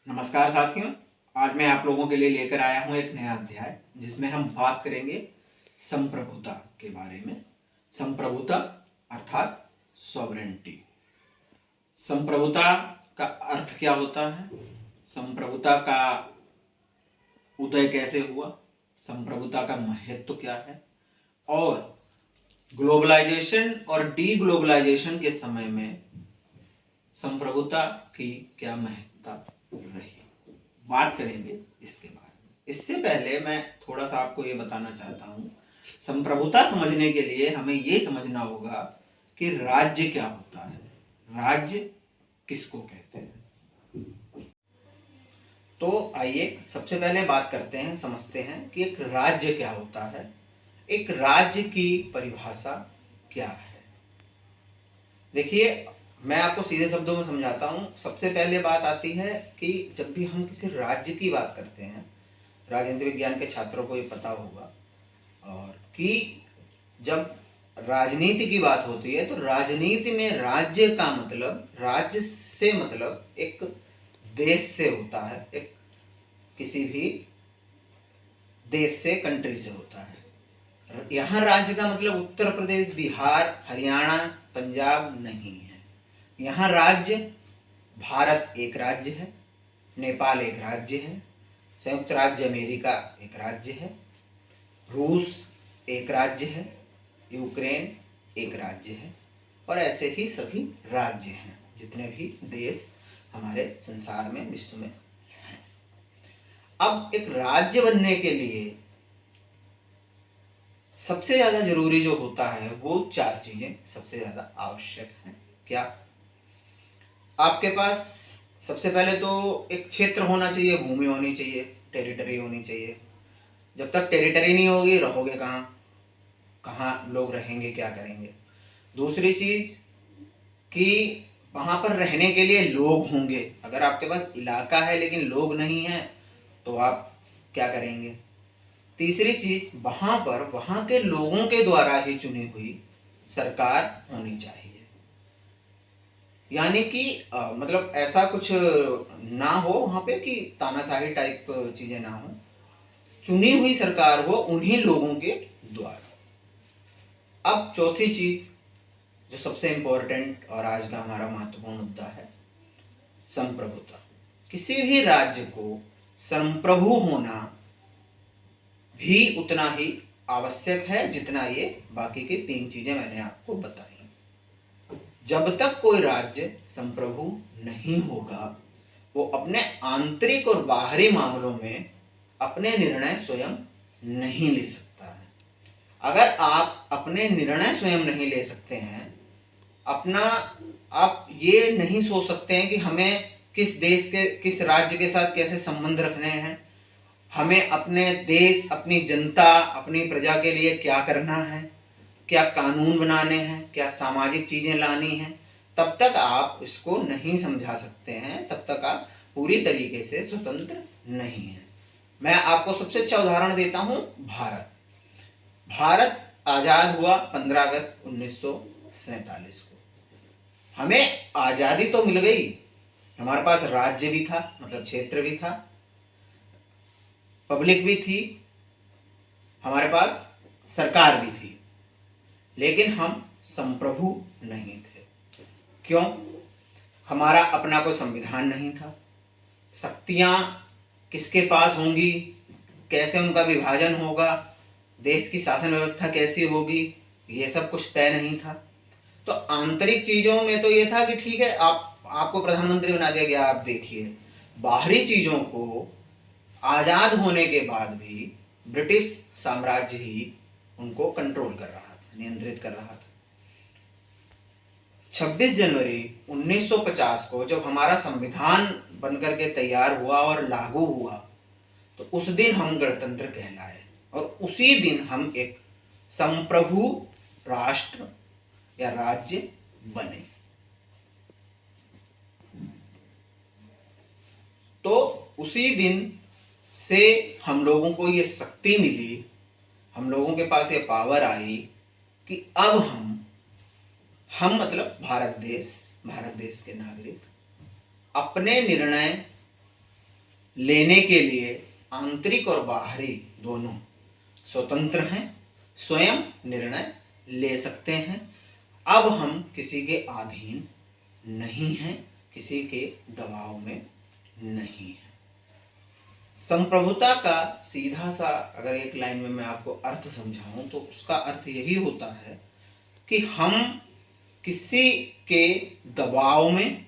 नमस्कार साथियों। आज मैं आप लोगों के लिए लेकर आया हूं एक नया अध्याय जिसमें हम बात करेंगे संप्रभुता के बारे में। संप्रभुता अर्थात सॉवरेनिटी। संप्रभुता का अर्थ क्या होता है, संप्रभुता का उदय कैसे हुआ, संप्रभुता का महत्व क्या है और ग्लोबलाइजेशन और डी ग्लोबलाइजेशन के समय में संप्रभुता की क्या महत्ता रही, बात करेंगे इसके बारे में। इससे पहले मैं थोड़ा सा आपको ये बताना चाहता हूँ, संप्रभुता समझने के लिए हमें ये समझना होगा कि राज्य क्या होता है, राज्य किसको कहते हैं। तो आइए सबसे पहले बात करते हैं, समझते हैं कि एक राज्य क्या होता है, एक राज्य की परिभाषा क्या है। देखिए, मैं आपको सीधे शब्दों में समझाता हूँ। सबसे पहले बात आती है कि जब भी हम किसी राज्य की बात करते हैं, राजनीति विज्ञान के छात्रों को ये पता होगा, और कि जब राजनीति की बात होती है तो राजनीति में राज्य का मतलब, राज्य से मतलब एक देश से होता है, एक किसी भी देश से, कंट्री से होता है। यहाँ राज्य का मतलब उत्तर प्रदेश, बिहार, हरियाणा, पंजाब नहीं है। यहाँ राज्य, भारत एक राज्य है, नेपाल एक राज्य है, संयुक्त राज्य अमेरिका एक राज्य है, रूस एक राज्य है, यूक्रेन एक राज्य है, और ऐसे ही सभी राज्य हैं जितने भी देश हमारे संसार में, विश्व में हैं। अब एक राज्य बनने के लिए सबसे ज़्यादा जरूरी जो होता है वो चार चीज़ें सबसे ज़्यादा आवश्यक हैं। क्या? आपके पास सबसे पहले तो एक क्षेत्र होना चाहिए, भूमि होनी चाहिए, टेरिटरी होनी चाहिए। जब तक टेरिटरी नहीं होगी, रहोगे कहाँ, कहाँ लोग रहेंगे, क्या करेंगे। दूसरी चीज़ कि वहाँ पर रहने के लिए लोग होंगे। अगर आपके पास इलाका है लेकिन लोग नहीं हैं तो आप क्या करेंगे। तीसरी चीज़, वहाँ पर वहाँ के लोगों के द्वारा ही चुनी हुई सरकार होनी चाहिए। यानी कि मतलब ऐसा कुछ ना हो वहाँ पे कि तानाशाही टाइप चीज़ें ना हो, चुनी हुई सरकार हो उन्हीं लोगों के द्वारा। अब चौथी चीज़ जो सबसे इम्पोर्टेंट और आज का हमारा महत्वपूर्ण मुद्दा है, संप्रभुता। किसी भी राज्य को संप्रभु होना भी उतना ही आवश्यक है जितना ये बाकी की तीन चीज़ें मैंने आपको बताई। जब तक कोई राज्य संप्रभु नहीं होगा, वो अपने आंतरिक और बाहरी मामलों में अपने निर्णय स्वयं नहीं ले सकता है। अगर आप अपने निर्णय स्वयं नहीं ले सकते हैं, अपना आप ये नहीं सोच सकते हैं कि हमें किस देश के, किस राज्य के साथ कैसे संबंध रखने हैं, हमें अपने देश, अपनी जनता, अपनी प्रजा के लिए क्या करना है, क्या कानून बनाने हैं, क्या सामाजिक चीज़ें लानी हैं, तब तक आप इसको नहीं समझा सकते हैं, तब तक आप पूरी तरीके से स्वतंत्र नहीं हैं। मैं आपको सबसे अच्छा उदाहरण देता हूँ, भारत। भारत आज़ाद हुआ 15 अगस्त 1947 को। हमें आज़ादी तो मिल गई, हमारे पास राज्य भी था, मतलब क्षेत्र भी था, पब्लिक भी थी, हमारे पास सरकार भी थी, लेकिन हम संप्रभु नहीं थे। क्यों? हमारा अपना कोई संविधान नहीं था, शक्तियाँ किसके पास होंगी, कैसे उनका विभाजन होगा, देश की शासन व्यवस्था कैसी होगी, ये सब कुछ तय नहीं था। तो आंतरिक चीज़ों में तो ये था कि ठीक है, आपको प्रधानमंत्री बना दिया गया। आप देखिए, बाहरी चीज़ों को आज़ाद होने के बाद भी ब्रिटिश साम्राज्य ही उनको कंट्रोल कर रहा था, नियंत्रित कर रहा था। 26 जनवरी 1950 को जब हमारा संविधान बनकर के तैयार हुआ और लागू हुआ, तो उस दिन हम गणतंत्र कहलाए और उसी दिन हम एक संप्रभु राष्ट्र या राज्य बने। तो उसी दिन से हम लोगों को ये शक्ति मिली, हम लोगों के पास ये पावर आई कि अब हम मतलब भारत देश के नागरिक अपने निर्णय लेने के लिए आंतरिक और बाहरी दोनों स्वतंत्र हैं, स्वयं निर्णय ले सकते हैं। अब हम किसी के अधीन नहीं हैं, किसी के दबाव में नहीं हैं। संप्रभुता का सीधा सा अगर एक लाइन में मैं आपको अर्थ समझाऊं तो उसका अर्थ यही होता है कि हम किसी के दबाव में,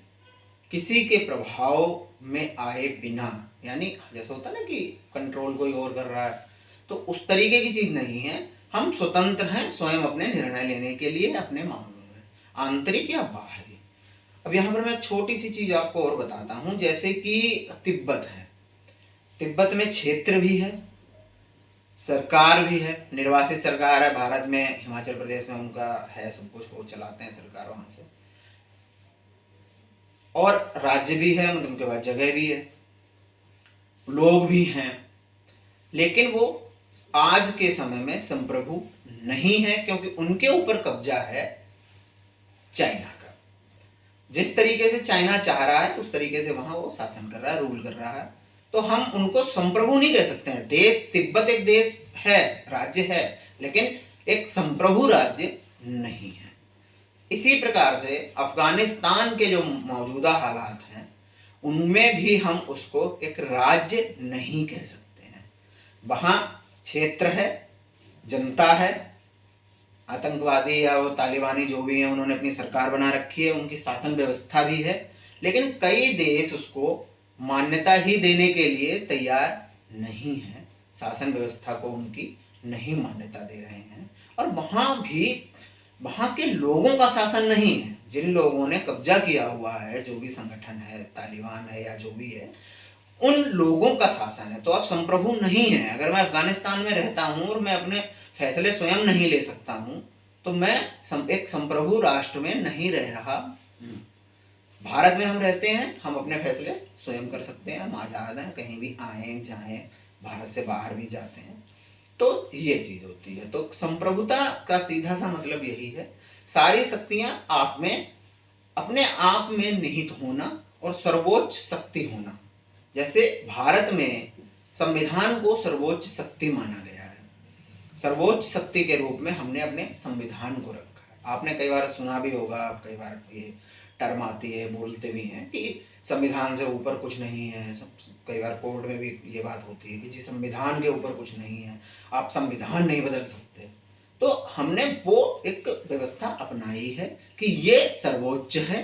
किसी के प्रभाव में आए बिना, यानी जैसा होता है ना कि कंट्रोल कोई और कर रहा है, तो उस तरीके की चीज नहीं है। हम स्वतंत्र हैं स्वयं अपने निर्णय लेने के लिए अपने मामलों में, आंतरिक या बाहरी। अब यहाँ पर मैं एक छोटी सी चीज आपको और बताता हूँ, जैसे कि तिब्बत है, तिब्बत में क्षेत्र भी है, सरकार भी है, निर्वासित सरकार है। भारत में हिमाचल प्रदेश में उनका है सब कुछ, वो चलाते हैं सरकार वहां से, और राज्य भी है, मतलब उनके पास जगह भी है, लोग भी हैं, लेकिन वो आज के समय में संप्रभु नहीं है, क्योंकि उनके ऊपर कब्जा है चाइना का। जिस तरीके से चाइना चाह रहा है उस तरीके से वहां वो शासन कर रहा है, रूल कर रहा है, तो हम उनको संप्रभु नहीं कह सकते हैं। तिब्बत एक देश है, राज्य है, लेकिन एक संप्रभु राज्य नहीं है। इसी प्रकार से अफगानिस्तान के जो मौजूदा हालात हैं उनमें भी हम उसको एक राज्य नहीं कह सकते हैं। वहाँ क्षेत्र है, जनता है, आतंकवादी या वो तालिबानी जो भी हैं उन्होंने अपनी सरकार बना रखी है, उनकी शासन व्यवस्था भी है, लेकिन कई देश उसको मान्यता ही देने के लिए तैयार नहीं है, शासन व्यवस्था को उनकी नहीं मान्यता दे रहे हैं। और वहाँ भी वहाँ के लोगों का शासन नहीं है, जिन लोगों ने कब्जा किया हुआ है, जो भी संगठन है, तालिबान है या जो भी है, उन लोगों का शासन है। तो अब संप्रभु नहीं है। अगर मैं अफगानिस्तान में रहता हूँ और मैं अपने फैसले स्वयं नहीं ले सकता हूँ तो मैं एक संप्रभु राष्ट्र में नहीं रह रहा। भारत में हम रहते हैं, हम अपने फैसले स्वयं कर सकते हैं, हम आज़ाद हैं, कहीं भी आए जाएं, भारत से बाहर भी जाते हैं, तो ये चीज होती है। तो संप्रभुता का सीधा सा मतलब यही है, सारी शक्तियां आप में, अपने आप में निहित होना और सर्वोच्च शक्ति होना। जैसे भारत में संविधान को सर्वोच्च शक्ति माना गया है, सर्वोच्च शक्ति के रूप में हमने अपने संविधान को रखा है। आपने कई बार सुना भी होगा, कई बार ये टर्म आती है, बोलते भी हैं कि संविधान से ऊपर कुछ नहीं है। कई बार कोर्ट में भी ये बात होती है कि जी संविधान के ऊपर कुछ नहीं है, आप संविधान नहीं बदल सकते। तो हमने वो एक व्यवस्था अपनाई है कि ये सर्वोच्च है,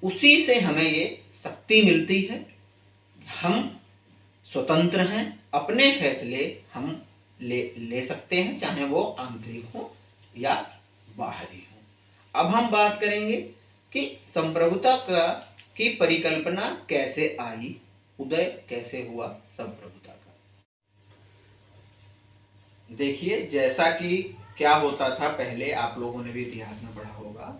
उसी से हमें ये शक्ति मिलती है, हम स्वतंत्र हैं, अपने फैसले हम ले सकते हैं, चाहे वो आंतरिक हो या बाहरी हो। अब हम बात करेंगे कि संप्रभुता की परिकल्पना कैसे आई, उदय कैसे हुआ संप्रभुता का। देखिए, जैसा कि क्या होता था पहले, आप लोगों ने भी इतिहास में पढ़ा होगा,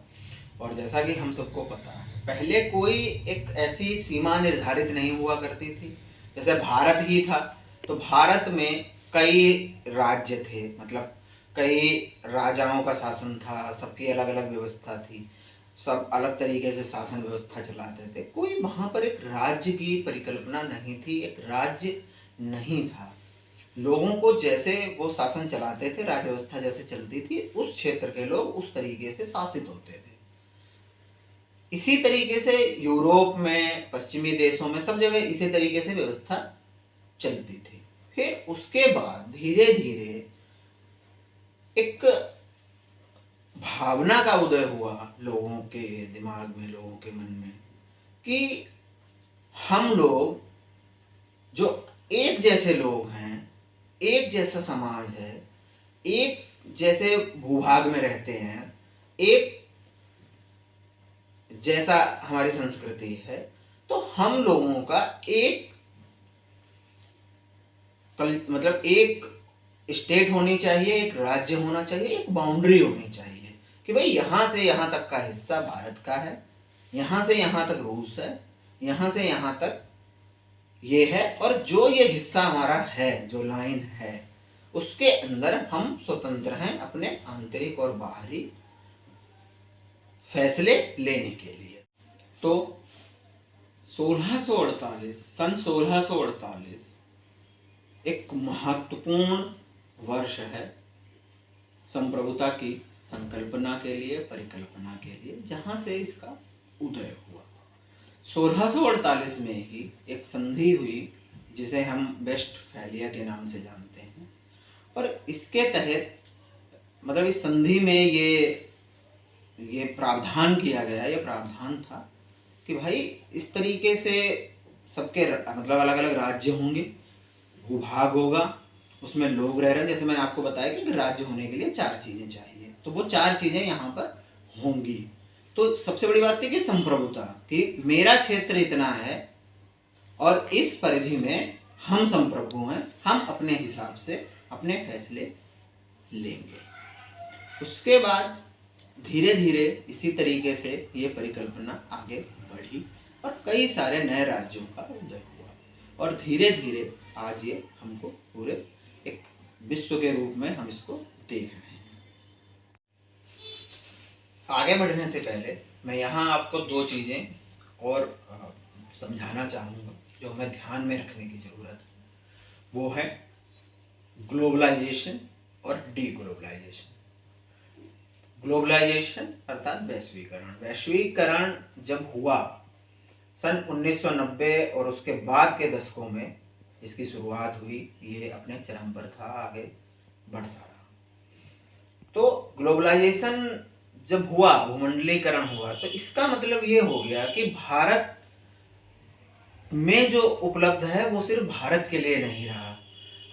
और जैसा कि हम सबको पता है, पहले कोई एक ऐसी सीमा निर्धारित नहीं हुआ करती थी। जैसे भारत ही था, तो भारत में कई राज्य थे, मतलब कई राजाओं का शासन था, सबकी अलग अलग व्यवस्था थी, सब अलग तरीके से शासन व्यवस्था चलाते थे। कोई वहाँ पर एक राज्य की परिकल्पना नहीं थी, एक राज्य नहीं था। लोगों को जैसे वो शासन चलाते थे, राज्य व्यवस्था जैसे चलती थी, उस क्षेत्र के लोग उस तरीके से शासित होते थे। इसी तरीके से यूरोप में, पश्चिमी देशों में, सब जगह इसी तरीके से व्यवस्था चलती थी। फिर उसके बाद धीरे धीरे एक भावना का उदय हुआ लोगों के दिमाग में, लोगों के मन में, कि हम लोग जो एक जैसे लोग हैं, एक जैसा समाज है, एक जैसे भूभाग में रहते हैं, एक जैसा हमारी संस्कृति है, तो हम लोगों का एक मतलब एक स्टेट होनी चाहिए, एक राज्य होना चाहिए, एक बाउंड्री होनी चाहिए कि भाई यहाँ से यहाँ तक का हिस्सा भारत का है, यहाँ से यहाँ तक रूस है, यहाँ से यहाँ तक ये है, और जो ये हिस्सा हमारा है, जो लाइन है, उसके अंदर हम स्वतंत्र हैं अपने आंतरिक और बाहरी फैसले लेने के लिए। तो 1648 सन 1648 एक महत्वपूर्ण वर्ष है संप्रभुता की संकल्पना के लिए, परिकल्पना के लिए, जहां से इसका उदय हुआ। 1648 में ही एक संधि हुई जिसे हम वेस्टफैलिया के नाम से जानते हैं, और इसके तहत मतलब इस संधि में ये प्रावधान किया गया, ये प्रावधान था कि भाई इस तरीके से सबके मतलब अलग अलग राज्य होंगे, भूभाग होगा, उसमें लोग रह रहे हैं। जैसे मैंने आपको बताया कि राज्य होने के लिए 4 चीज़ें चाहिए, तो वो 4 चीज़ें यहाँ पर होंगी। तो सबसे बड़ी बात है कि संप्रभुता, कि मेरा क्षेत्र इतना है और इस परिधि में हम संप्रभु हैं, हम अपने हिसाब से अपने फैसले लेंगे। उसके बाद धीरे धीरे इसी तरीके से ये परिकल्पना आगे बढ़ी और कई सारे नए राज्यों का उदय हुआ, और धीरे धीरे आज ये हमको पूरे एक विश्व के रूप में हम इसको देख रहे हैं। आगे बढ़ने से पहले मैं यहाँ आपको 2 चीज़ें और समझाना चाहूँगा जो हमें ध्यान में रखने की ज़रूरत है। वो है ग्लोबलाइजेशन और डीग्लोबलाइजेशन। ग्लोबलाइजेशन अर्थात वैश्वीकरण। वैश्वीकरण जब हुआ सन 1990 और उसके बाद के दशकों में इसकी शुरुआत हुई, ये अपने चरम पर था, आगे बढ़ता रहा। तो ग्लोबलाइजेशन जब हुआ, भूमंडलीकरण हुआ, तो इसका मतलब ये हो गया कि भारत में जो उपलब्ध है वो सिर्फ भारत के लिए नहीं रहा।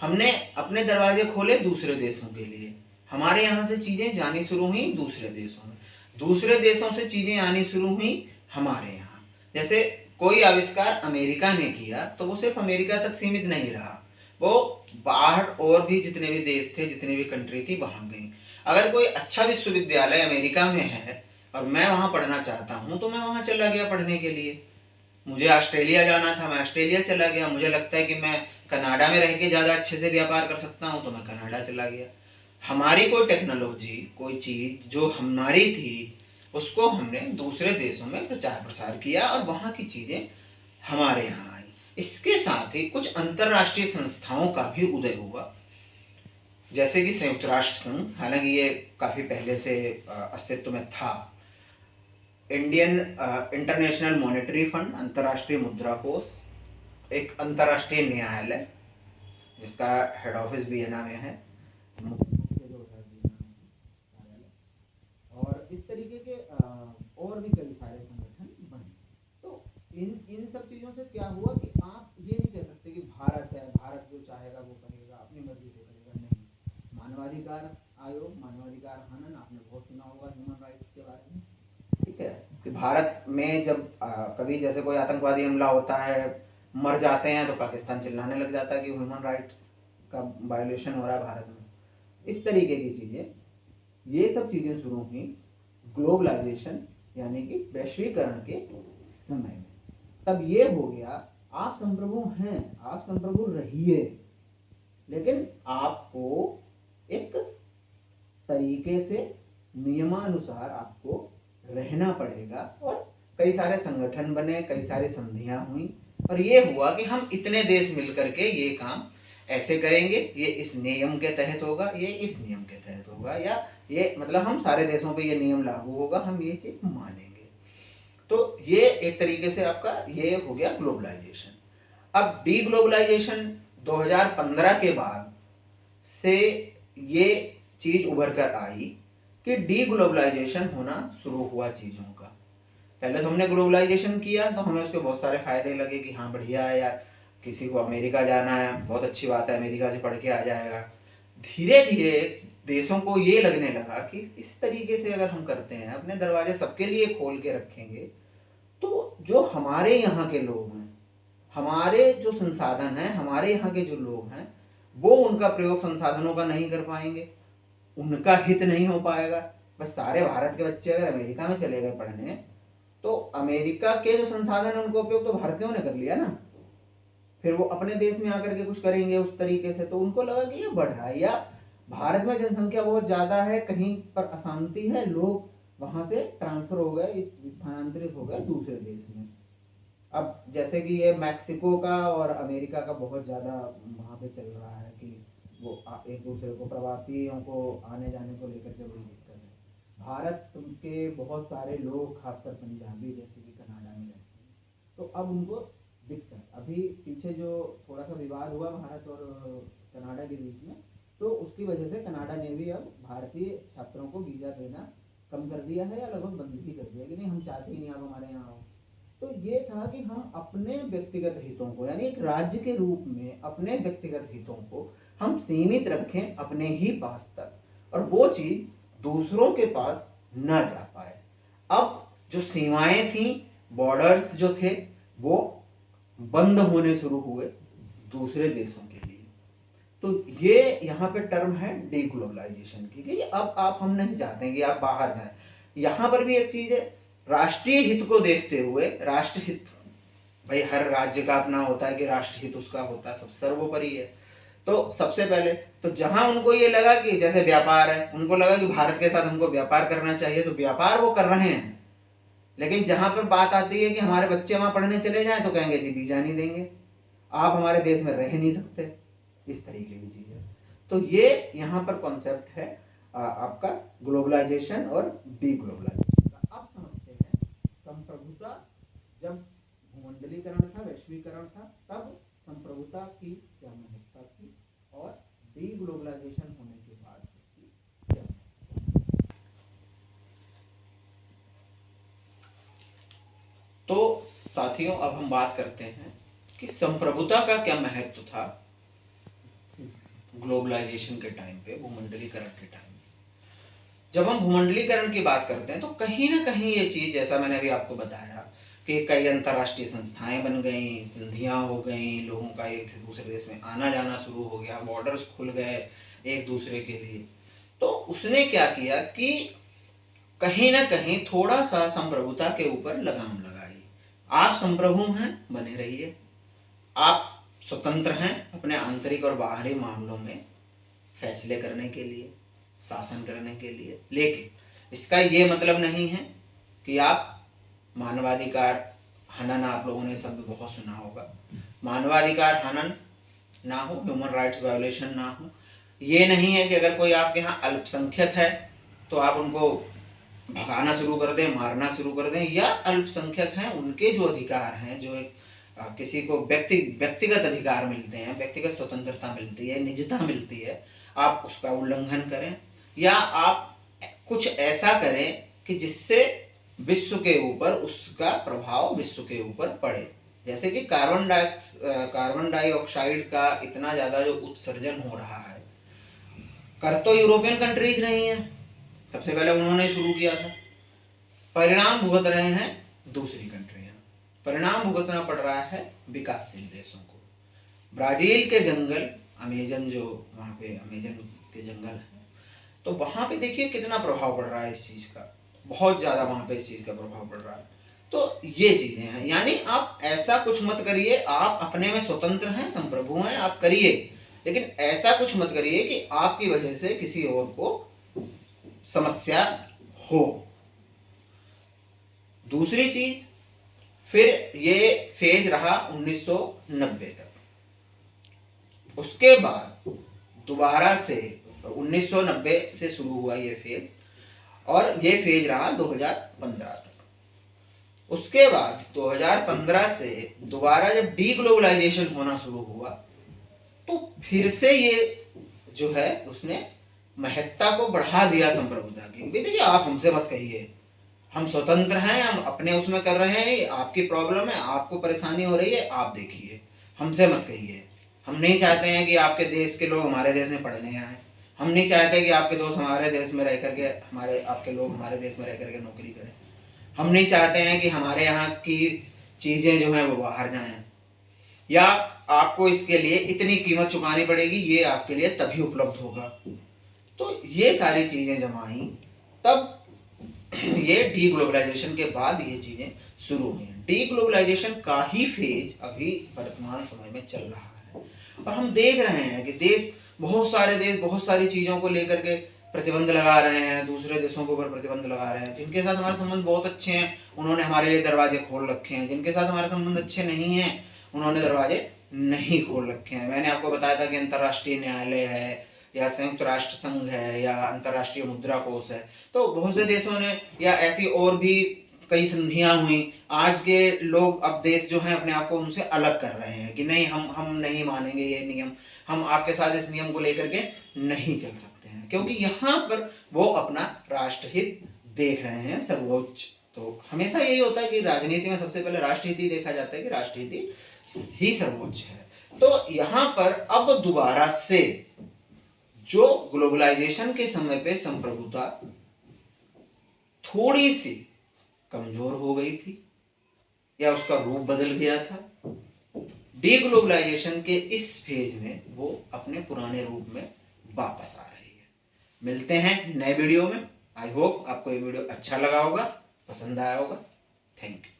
हमने अपने दरवाजे खोले दूसरे देशों के लिए, हमारे यहाँ से चीज़ें जानी शुरू हुई दूसरे देशों में, दूसरे देशों से चीज़ें आनी शुरू हुई हमारे यहाँ। जैसे कोई आविष्कार अमेरिका ने किया तो वो सिर्फ अमेरिका तक सीमित नहीं रहा, वो बाहर और भी जितने भी देश थे, जितनी भी कंट्री थी, वहाँ गई। अगर कोई अच्छा विश्वविद्यालय अमेरिका में है और मैं वहाँ पढ़ना चाहता हूँ तो मैं वहाँ चला गया पढ़ने के लिए। मुझे ऑस्ट्रेलिया जाना था, मैं ऑस्ट्रेलिया चला गया। मुझे लगता है कि मैं कनाडा में रह के ज़्यादा अच्छे से व्यापार कर सकता हूँ तो मैं कनाडा चला गया। हमारी कोई टेक्नोलॉजी, कोई चीज़ जो हमारी थी, उसको हमने दूसरे देशों में प्रचार प्रसार किया और वहाँ की चीज़ें हमारे यहाँ आई। इसके साथ ही कुछ अंतर्राष्ट्रीय संस्थाओं का भी उदय हुआ, जैसे कि संयुक्त राष्ट्र संघ, हालांकि ये काफ़ी पहले से अस्तित्व में था। इंडियन इंटरनेशनल मॉनेटरी फंड, अंतर्राष्ट्रीय मुद्रा कोष, एक अंतर्राष्ट्रीय न्यायालय जिसका हेड ऑफिस वियना में है, और इस तरीके के और भी कई सारे संगठन बने। तो इन सब चीज़ों से क्या हुआ कि आप ये नहीं कह सकते कि भारत है, भारत जो चाहेगा वो करेगा, अपनी मर्जी से करेगा, नहीं। मानवाधिकार आयोग, मानवाधिकार हनन, आपने बहुत सुना होगा ह्यूमन राइट्स के बारे में, ठीक है, कि भारत में जब कभी जैसे कोई आतंकवादी हमला होता है, मर जाते हैं, तो पाकिस्तान चिल्लाने लग जाता है कि ह्यूमन राइट्स का वायोलेशन हो रहा है भारत में। इस तरीके की चीज़ें, ये सब चीज़ें शुरू हुई ग्लोबलाइजेशन यानी कि वैश्वीकरण के समय में। तब ये हो गया, आप संप्रभु हैं, आप संप्रभु रहिए, लेकिन आपको एक तरीके से नियमानुसार आपको रहना पड़ेगा। और कई सारे संगठन बने, कई सारी संधियां हुई, और ये हुआ कि हम इतने देश मिलकर के ये काम ऐसे करेंगे, ये इस नियम के तहत होगा, ये इस नियम के तहत होगा, या ये मतलब हम सारे देशों पे ये नियम लागू होगा, हम ये चीज मानेंगे। तो ये एक तरीके से आपका ये हो गया ग्लोबलाइजेशन। अब डीग्लोबलाइजेशन 2015 के बाद से ये चीज उभर कर आई कि डीग्लोबलाइजेशन होना शुरू हुआ चीज़ों का। पहले तो हमने ग्लोबलाइजेशन किया तो हमें उसके बहुत सारे फायदे लगे कि हाँ बढ़िया है यार, किसी को अमेरिका जाना है, बहुत अच्छी बात है, अमेरिका से पढ़ के आ जाएगा। धीरे धीरे देशों को ये लगने लगा कि इस तरीके से अगर हम करते हैं, अपने दरवाजे सबके लिए खोल के रखेंगे, तो जो हमारे यहाँ के लोग हैं, हमारे जो संसाधन हैं, हमारे यहाँ के जो लोग हैं, वो उनका प्रयोग संसाधनों का नहीं कर पाएंगे, उनका हित नहीं हो पाएगा। बस सारे भारत के बच्चे अगर अमेरिका में चले गए पढ़ने, तो अमेरिका के जो संसाधन है उनको उपयोग तो भारतीयों ने कर लिया ना, फिर वो अपने देश में आकर के कुछ करेंगे उस तरीके से, तो उनको लगा कि ये बढ़ रहा है, या भारत में जनसंख्या बहुत ज्यादा है, कहीं पर अशांति है, लोग वहां से ट्रांसफर हो गए, स्थानांतरित हो गए दूसरे देश में। अब जैसे कि ये मैक्सिको का और अमेरिका का बहुत ज़्यादा वहाँ पे चल रहा है कि वो एक दूसरे को, प्रवासियों को आने जाने को लेकर के बड़ी दिक्कत है। भारत के बहुत सारे लोग, खासकर पंजाबी जैसे कि कनाडा में रहते हैं, तो अब उनको दिक्कत, अभी पीछे जो थोड़ा सा विवाद हुआ भारत और कनाडा के बीच में, तो उसकी वजह से कनाडा ने भी अब भारतीय छात्रों को वीज़ा देना कम कर दिया है या लगभग बंद ही कर दिया कि नहीं, हम चाहते ही नहीं आप हमारे यहाँ आओ। तो ये था कि हम अपने व्यक्तिगत हितों को, यानी एक राज्य के रूप में अपने व्यक्तिगत हितों को हम सीमित रखें अपने ही पास तक, और वो चीज दूसरों के पास न जा पाए। अब जो सीमाएं थी, बॉर्डर्स जो थे, वो बंद होने शुरू हुए दूसरे देशों के लिए। तो ये यहाँ पे टर्म है डीग्लोबलाइजेशन की, कि अब आप, हम नहीं चाहते कि आप बाहर जाएं। यहाँ पर भी एक चीज है, राष्ट्रीय हित को देखते हुए, राष्ट्र हित, भाई हर राज्य का अपना होता है कि राष्ट्र हित उसका होता है, सब सर्वोपरि है। तो सबसे पहले तो जहां उनको ये लगा कि जैसे व्यापार है, उनको लगा कि भारत के साथ हमको व्यापार करना चाहिए, तो व्यापार वो कर रहे हैं। लेकिन जहां पर बात आती है कि हमारे बच्चे वहां पढ़ने चले जाएं, तो कहेंगे जी वीजा नहीं देंगे, आप हमारे देश में रह नहीं सकते, इस तरीके की चीज है। तो ये यहाँ पर कॉन्सेप्ट है आपका ग्लोबलाइजेशन और डीग्लोबलाइजेशन का। अब समझते हैं संप्रभुता, जब भूमंडलीकरण था, वैश्वीकरण था, तब संप्रभुता की क्या महत्ता थी, और डीग्लोबलाइजेशन होने के बाद उसकी क्या महत्ता। तो साथियों, अब हम बात करते हैं कि संप्रभुता का क्या महत्व था ग्लोबलाइजेशन के टाइम पे, भूमंडलीकरण के टाइम पे। जब हम भूमंडलीकरण की बात करते हैं तो कहीं ना कहीं ये चीज, जैसा मैंने अभी आपको बताया कि कई अंतर्राष्ट्रीय संस्थाएं बन गई, संधियां हो गई, लोगों का एक दूसरे देश में आना जाना शुरू हो गया, बॉर्डर्स खुल गए एक दूसरे के लिए। तो उसने क्या किया कि कहीं ना कहीं थोड़ा सा संप्रभुता के ऊपर लगाम लगाई। आप संप्रभु हैं, बने रहिए, आप स्वतंत्र हैं अपने आंतरिक और बाहरी मामलों में फैसले करने के लिए, शासन करने के लिए, लेकिन इसका ये मतलब नहीं है कि आप मानवाधिकार हनन, आप लोगों ने शब्द बहुत सुना होगा, मानवाधिकार हनन ना हो, ह्यूमन राइट्स वायोलेशन ना हो। ये नहीं है कि अगर कोई आपके यहाँ अल्पसंख्यक है तो आप उनको भगाना शुरू कर दें, मारना शुरू कर दें, या अल्पसंख्यक हैं उनके जो अधिकार हैं, जो एक किसी को व्यक्तिगत अधिकार मिलते हैं, व्यक्तिगत स्वतंत्रता मिलती है, निजता मिलती है, आप उसका उल्लंघन करें, या आप कुछ ऐसा करें कि जिससे विश्व के ऊपर उसका प्रभाव विश्व के ऊपर पड़े। जैसे कि कार्बन डाइऑक्साइड का इतना ज़्यादा जो उत्सर्जन हो रहा है, कर तो यूरोपियन कंट्रीज रही हैं, सबसे पहले उन्होंने शुरू किया था, परिणाम भुगत रहे हैं दूसरी कंट्रियां, परिणाम भुगतना पड़ रहा है विकासशील देशों को। ब्राजील के जंगल, अमेजन, जो वहाँ पे अमेजन के जंगल हैं, तो वहाँ पे देखिए कितना प्रभाव पड़ रहा है इस चीज़ का, बहुत ज़्यादा वहाँ पे इस चीज़ का प्रभाव पड़ रहा है। तो ये चीज़ें हैं, यानी आप ऐसा कुछ मत करिए, आप अपने में स्वतंत्र हैं, संप्रभु हैं, आप करिए, लेकिन ऐसा कुछ मत करिए कि आपकी वजह से किसी और को समस्या हो। दूसरी चीज, फिर ये फेज रहा 1990 तक, उसके बाद दोबारा से 1990 से शुरू हुआ ये फेज, और ये फेज रहा 2015 तक। उसके बाद 2015 से दोबारा जब डीग्लोबलाइजेशन होना शुरू हुआ, तो फिर से ये जो है उसने महत्ता को बढ़ा दिया संप्रभुता की। देखिए, आप हमसे मत कहिए, हम स्वतंत्र हैं, हम अपने उसमें कर रहे हैं, आपकी प्रॉब्लम है, आपको परेशानी हो रही है, आप देखिए, हमसे मत कहिए। हम नहीं चाहते हैं कि आपके देश के लोग हमारे देश में पढ़ने आए, हम नहीं चाहते कि आपके दोस्त हमारे देश में रह करके, आपके लोग हमारे देश में रह करके नौकरी करें, हम नहीं चाहते हैं कि हमारे यहाँ की चीज़ें जो हैं वो बाहर जाएं, या आपको इसके लिए इतनी कीमत चुकानी पड़ेगी, ये आपके लिए तभी उपलब्ध होगा। तो ये सारी चीज़ें जब आई, तब ये डीग्लोबलाइजेशन के बाद ये चीज़ें शुरू हुई। डीग्लोबलाइजेशन का ही फेज अभी वर्तमान समय में चल रहा है, और हम देख रहे हैं कि बहुत सारे देश बहुत सारी चीज़ों को लेकर के प्रतिबंध लगा रहे हैं, दूसरे देशों के ऊपर प्रतिबंध लगा रहे हैं। जिनके साथ हमारे संबंध बहुत अच्छे हैं उन्होंने हमारे लिए दरवाजे खोल रखे हैं, जिनके साथ हमारे संबंध अच्छे नहीं हैं उन्होंने दरवाजे नहीं खोल रखे हैं। मैंने आपको बताया था कि अंतर्राष्ट्रीय न्यायालय है या संयुक्त राष्ट्र संघ है या अंतर्राष्ट्रीय मुद्रा कोष है, तो बहुत से देशों ने या ऐसी और भी कई संधियां हुई। आज के लोग, अब देश जो हैं अपने आप को उनसे अलग कर रहे हैं कि नहीं, हम नहीं मानेंगे ये नियम, हम आपके साथ इस नियम को लेकर के नहीं चल सकते हैं, क्योंकि यहाँ पर वो अपना राष्ट्रहित देख रहे हैं सर्वोच्च। तो हमेशा यही होता है कि राजनीति में सबसे पहले राष्ट्रहित ही देखा जाता है कि राष्ट्रहित ही सर्वोच्च है। तो यहाँ पर अब दोबारा से जो ग्लोबलाइजेशन के समय पे संप्रभुता थोड़ी सी कमजोर हो गई थी या उसका रूप बदल गया था, डीग्लोबलाइजेशन के इस फेज में वो अपने पुराने रूप में वापस आ रही है। मिलते हैं नए वीडियो में। आई होप आपको ये वीडियो अच्छा लगा होगा, पसंद आया होगा। Thank you.